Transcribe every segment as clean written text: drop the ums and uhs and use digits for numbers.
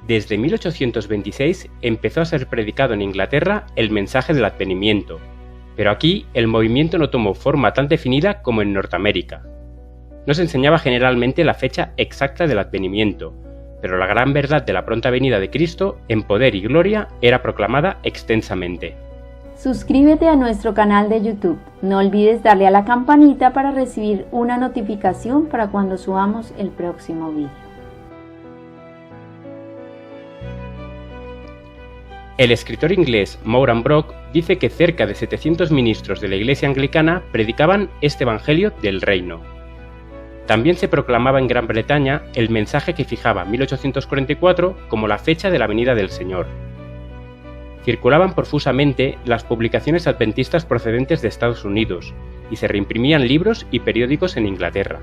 Desde 1826 empezó a ser predicado en Inglaterra el mensaje del advenimiento, pero aquí el movimiento no tomó forma tan definida como en Norteamérica. No se enseñaba generalmente la fecha exacta del advenimiento, pero la gran verdad de la pronta venida de Cristo en poder y gloria era proclamada extensamente. Suscríbete a nuestro canal de YouTube. No olvides darle a la campanita para recibir una notificación para cuando subamos el próximo vídeo. El escritor inglés Moran Brock dice que cerca de 700 ministros de la Iglesia anglicana predicaban este Evangelio del Reino. También se proclamaba en Gran Bretaña el mensaje que fijaba 1844 como la fecha de la venida del Señor. Circulaban profusamente las publicaciones adventistas procedentes de Estados Unidos y se reimprimían libros y periódicos en Inglaterra.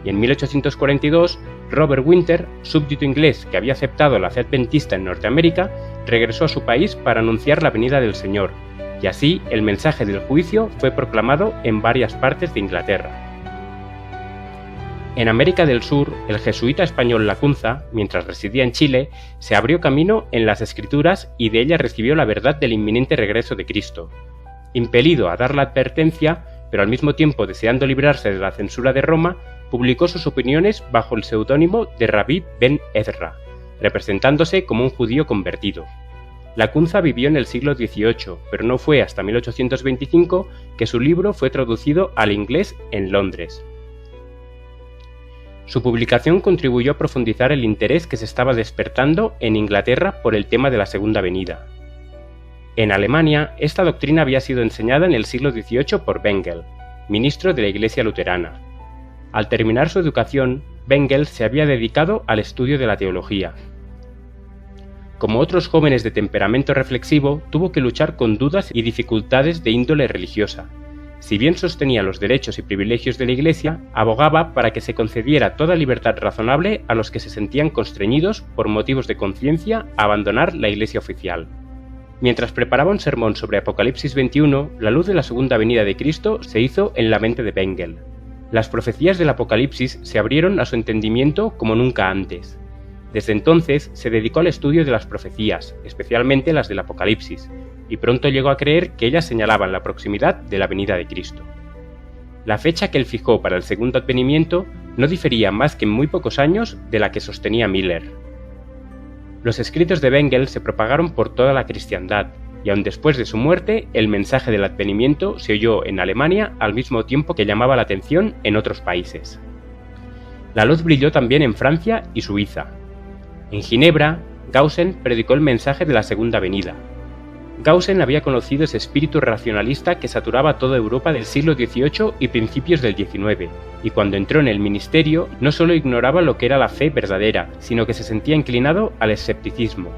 Y en 1842, Robert Winter, súbdito inglés que había aceptado la fe adventista en Norteamérica, regresó a su país para anunciar la venida del Señor, y así el mensaje del juicio fue proclamado en varias partes de Inglaterra. En América del Sur, el jesuita español Lacunza, mientras residía en Chile, se abrió camino en las Escrituras y de ella recibió la verdad del inminente regreso de Cristo. Impelido a dar la advertencia, pero al mismo tiempo deseando librarse de la censura de Roma, publicó sus opiniones bajo el seudónimo de Rabí Ben Ezra, representándose como un judío convertido. Lacunza vivió en el siglo XVIII, pero no fue hasta 1825 que su libro fue traducido al inglés en Londres. Su publicación contribuyó a profundizar el interés que se estaba despertando en Inglaterra por el tema de la Segunda Venida. En Alemania, esta doctrina había sido enseñada en el siglo XVIII por Bengel, ministro de la Iglesia luterana. Al terminar su educación, Bengel se había dedicado al estudio de la teología. Como otros jóvenes de temperamento reflexivo, tuvo que luchar con dudas y dificultades de índole religiosa. Si bien sostenía los derechos y privilegios de la Iglesia, abogaba para que se concediera toda libertad razonable a los que se sentían constreñidos por motivos de conciencia a abandonar la Iglesia oficial. Mientras preparaba un sermón sobre Apocalipsis 21, la luz de la segunda venida de Cristo se hizo en la mente de Bengel. Las profecías del Apocalipsis se abrieron a su entendimiento como nunca antes. Desde entonces se dedicó al estudio de las profecías, especialmente las del Apocalipsis, y pronto llegó a creer que ellas señalaban la proximidad de la venida de Cristo. La fecha que él fijó para el segundo advenimiento no difería más que en muy pocos años de la que sostenía Miller. Los escritos de Bengel se propagaron por toda la cristiandad, y aun después de su muerte, el mensaje del advenimiento se oyó en Alemania al mismo tiempo que llamaba la atención en otros países. La luz brilló también en Francia y Suiza. En Ginebra, Gaussen predicó el mensaje de la segunda venida. Gaussen había conocido ese espíritu racionalista que saturaba toda Europa del siglo XVIII y principios del XIX, y cuando entró en el ministerio no solo ignoraba lo que era la fe verdadera, sino que se sentía inclinado al escepticismo.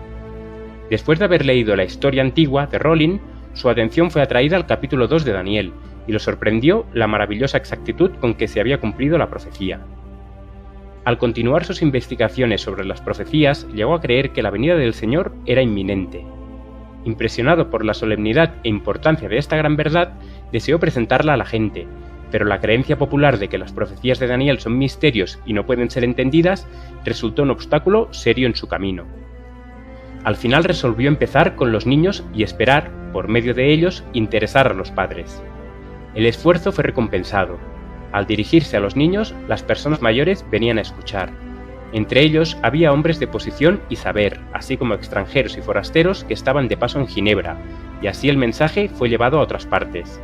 Después de haber leído la historia antigua de Rollin, su atención fue atraída al capítulo 2 de Daniel, y lo sorprendió la maravillosa exactitud con que se había cumplido la profecía. Al continuar sus investigaciones sobre las profecías, llegó a creer que la venida del Señor era inminente. Impresionado por la solemnidad e importancia de esta gran verdad, deseó presentarla a la gente, pero la creencia popular de que las profecías de Daniel son misterios y no pueden ser entendidas resultó un obstáculo serio en su camino. Al final resolvió empezar con los niños y esperar, por medio de ellos, interesar a los padres. El esfuerzo fue recompensado. Al dirigirse a los niños, las personas mayores venían a escuchar. Entre ellos había hombres de posición y saber, así como extranjeros y forasteros que estaban de paso en Ginebra, y así el mensaje fue llevado a otras partes.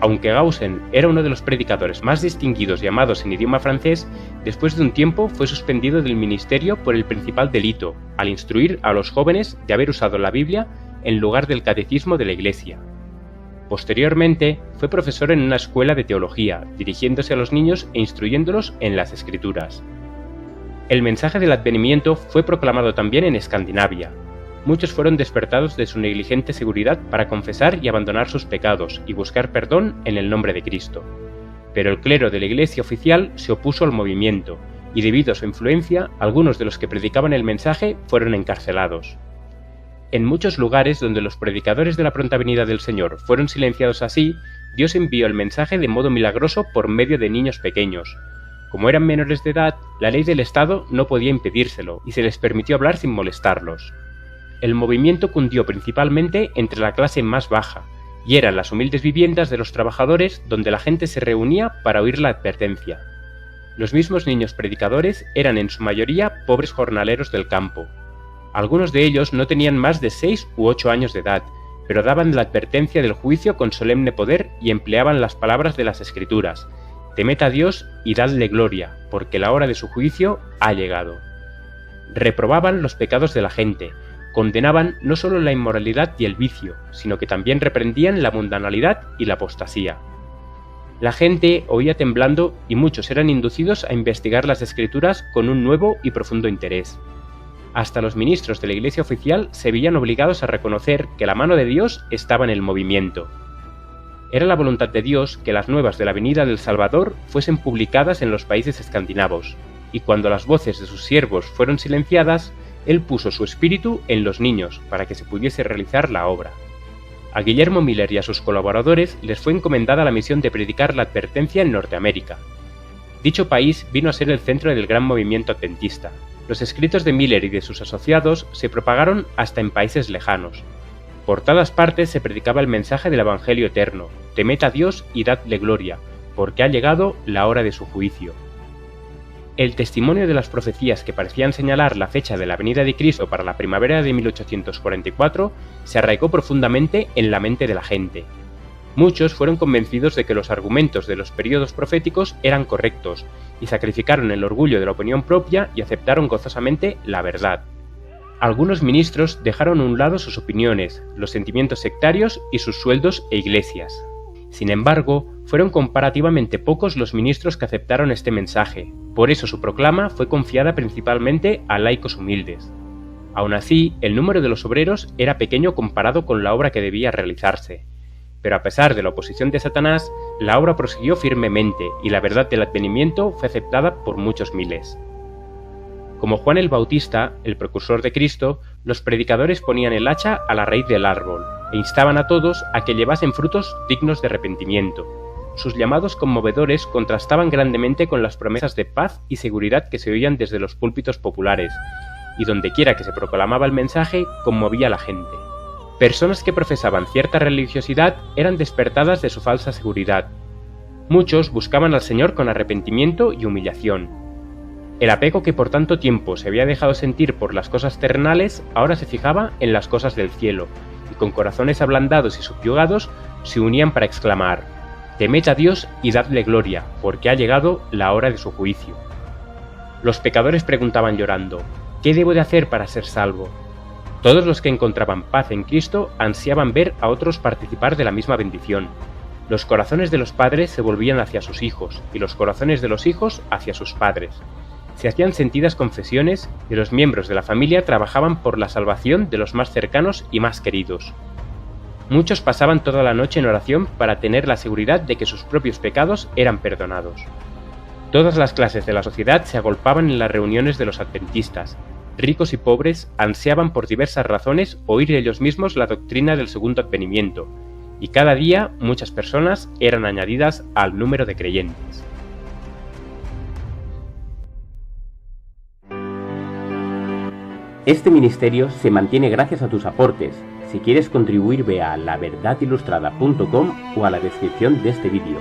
Aunque Gaussen era uno de los predicadores más distinguidos y amados en idioma francés, después de un tiempo fue suspendido del ministerio por el principal delito, al instruir a los jóvenes de haber usado la Biblia en lugar del catecismo de la Iglesia. Posteriormente, fue profesor en una escuela de teología, dirigiéndose a los niños e instruyéndolos en las Escrituras. El mensaje del advenimiento fue proclamado también en Escandinavia. Muchos fueron despertados de su negligente seguridad para confesar y abandonar sus pecados y buscar perdón en el nombre de Cristo. Pero el clero de la Iglesia oficial se opuso al movimiento, y debido a su influencia, algunos de los que predicaban el mensaje fueron encarcelados. En muchos lugares donde los predicadores de la pronta venida del Señor fueron silenciados así, Dios envió el mensaje de modo milagroso por medio de niños pequeños. Como eran menores de edad, la ley del Estado no podía impedírselo y se les permitió hablar sin molestarlos. El movimiento cundió principalmente entre la clase más baja, y eran las humildes viviendas de los trabajadores donde la gente se reunía para oír la advertencia. Los mismos niños predicadores eran en su mayoría pobres jornaleros del campo. Algunos de ellos no tenían más de 6 u 8 años de edad, pero daban la advertencia del juicio con solemne poder y empleaban las palabras de las Escrituras: «Temed a Dios y dadle gloria, porque la hora de su juicio ha llegado». Reprobaban los pecados de la gente, condenaban no solo la inmoralidad y el vicio, sino que también reprendían la mundanalidad y la apostasía. La gente oía temblando y muchos eran inducidos a investigar las Escrituras con un nuevo y profundo interés. Hasta los ministros de la Iglesia oficial se veían obligados a reconocer que la mano de Dios estaba en el movimiento. Era la voluntad de Dios que las nuevas de la venida del Salvador fuesen publicadas en los países escandinavos, y cuando las voces de sus siervos fueron silenciadas, Él puso su espíritu en los niños para que se pudiese realizar la obra. A Guillermo Miller y a sus colaboradores les fue encomendada la misión de predicar la advertencia en Norteamérica. Dicho país vino a ser el centro del gran movimiento adventista. Los escritos de Miller y de sus asociados se propagaron hasta en países lejanos. Por todas partes se predicaba el mensaje del Evangelio eterno: temed a Dios y dadle gloria, porque ha llegado la hora de su juicio. El testimonio de las profecías que parecían señalar la fecha de la venida de Cristo para la primavera de 1844 se arraigó profundamente en la mente de la gente. Muchos fueron convencidos de que los argumentos de los períodos proféticos eran correctos, y sacrificaron el orgullo de la opinión propia y aceptaron gozosamente la verdad. Algunos ministros dejaron a un lado sus opiniones, los sentimientos sectarios y sus sueldos e iglesias. Sin embargo, fueron comparativamente pocos los ministros que aceptaron este mensaje, por eso su proclama fue confiada principalmente a laicos humildes. Aún así, el número de los obreros era pequeño comparado con la obra que debía realizarse. Pero a pesar de la oposición de Satanás, la obra prosiguió firmemente y la verdad del advenimiento fue aceptada por muchos miles. Como Juan el Bautista, el precursor de Cristo, los predicadores ponían el hacha a la raíz del árbol e instaban a todos a que llevasen frutos dignos de arrepentimiento. Sus llamados conmovedores contrastaban grandemente con las promesas de paz y seguridad que se oían desde los púlpitos populares, y dondequiera que se proclamaba el mensaje, conmovía a la gente. Personas que profesaban cierta religiosidad eran despertadas de su falsa seguridad. Muchos buscaban al Señor con arrepentimiento y humillación. El apego que por tanto tiempo se había dejado sentir por las cosas terrenales ahora se fijaba en las cosas del cielo, y con corazones ablandados y subyugados se unían para exclamar: «Temed a Dios y dadle gloria, porque ha llegado la hora de su juicio». Los pecadores preguntaban llorando: «¿Qué debo de hacer para ser salvo?». Todos los que encontraban paz en Cristo ansiaban ver a otros participar de la misma bendición. Los corazones de los padres se volvían hacia sus hijos, y los corazones de los hijos hacia sus padres. Se hacían sentidas confesiones y los miembros de la familia trabajaban por la salvación de los más cercanos y más queridos. Muchos pasaban toda la noche en oración para tener la seguridad de que sus propios pecados eran perdonados. Todas las clases de la sociedad se agolpaban en las reuniones de los adventistas. Ricos y pobres ansiaban por diversas razones oír ellos mismos la doctrina del segundo advenimiento, y cada día muchas personas eran añadidas al número de creyentes. Este ministerio se mantiene gracias a tus aportes. Si quieres contribuir, ve a laverdadilustrada.com o a la descripción de este vídeo.